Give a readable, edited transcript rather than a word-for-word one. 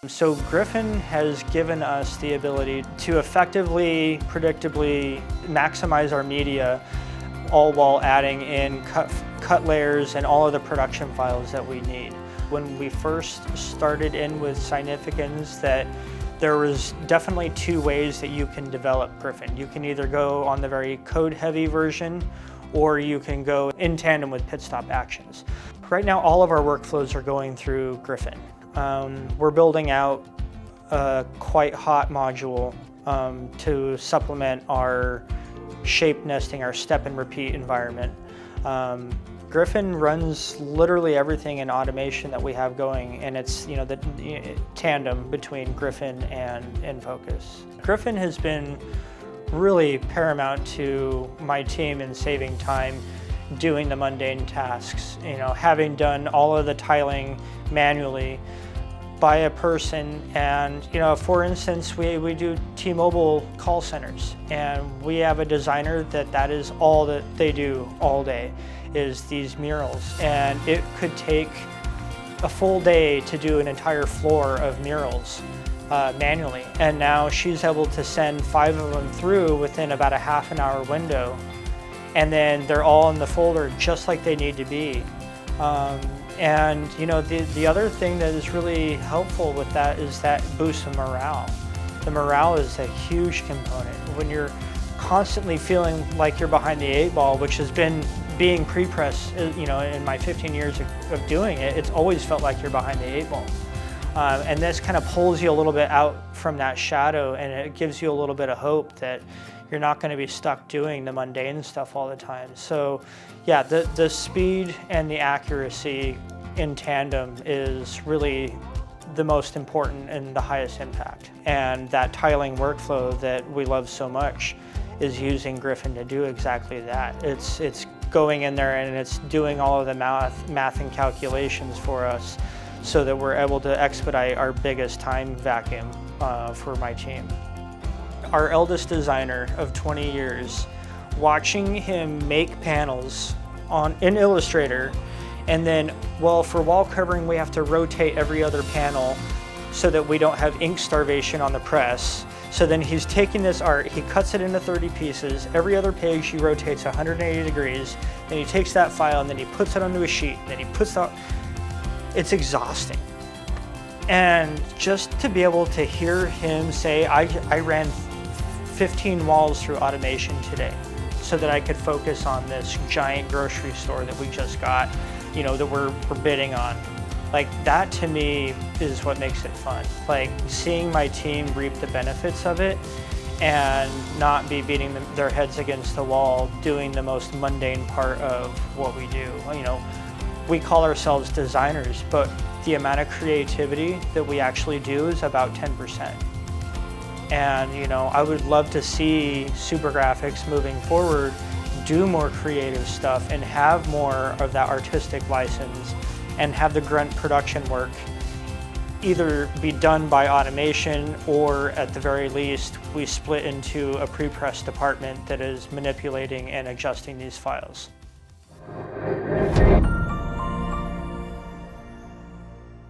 So Griffin has given us the ability to effectively, predictably maximize our media, all while adding in cut layers and all of the production files that we need. When we first started in with Significance, that there was definitely two ways that you can develop Griffin. You can either go on the very code-heavy version, or you can go in tandem with pit stop actions. Right now, all of our workflows are going through Griffin. We're building out a quite hot module to supplement our shape nesting, our step and repeat environment. Griffin runs literally everything in automation that we have going, and it's the tandem between Griffin and Enfocus. Griffin has been really paramount to my team in saving time doing the mundane tasks. Having done all of the tiling manually by a person, and for instance, we do T-Mobile call centers, and we have a designer that is all that they do all day, is these murals, and it could take a full day to do an entire floor of murals manually, and now she's able to send 5 of them through within about a half-an-hour window, and then they're all in the folder just like they need to be. And the other thing that is really helpful with that is that boosts of morale. The morale is a huge component. When you're constantly feeling like you're behind the 8 ball, which has been being pre-press, in my 15 years of doing it, it's always felt like you're behind the 8 ball. And this kind of pulls you a little bit out from that shadow, and it gives you a little bit of hope that you're not going to be stuck doing the mundane stuff all the time. So yeah, the speed and the accuracy in tandem is really the most important and the highest impact. And that tiling workflow that we love so much is using Griffin to do exactly that. It's going in there and it's doing all of the math and calculations for us so that we're able to expedite our biggest time vacuum for my team. Our eldest designer of 20 years, watching him make panels in Illustrator, and then, for wall covering, we have to rotate every other panel so that we don't have ink starvation on the press. So then he's taking this art, he cuts it into 30 pieces, every other page he rotates 180 degrees, then he takes that file and then he puts it onto a sheet, then he puts out, it's exhausting. And just to be able to hear him say, I ran 15 walls through automation today so that I could focus on this giant grocery store that we just got, that we're bidding on. Like, that to me is what makes it fun. Like, seeing my team reap the benefits of it and not be beating their heads against the wall doing the most mundane part of what we do. We call ourselves designers, but the amount of creativity that we actually do is about 10%. And I would love to see Supergraphics moving forward do more creative stuff and have more of that artistic license and have the grunt production work either be done by automation, or at the very least we split into a pre-press department that is manipulating and adjusting these files.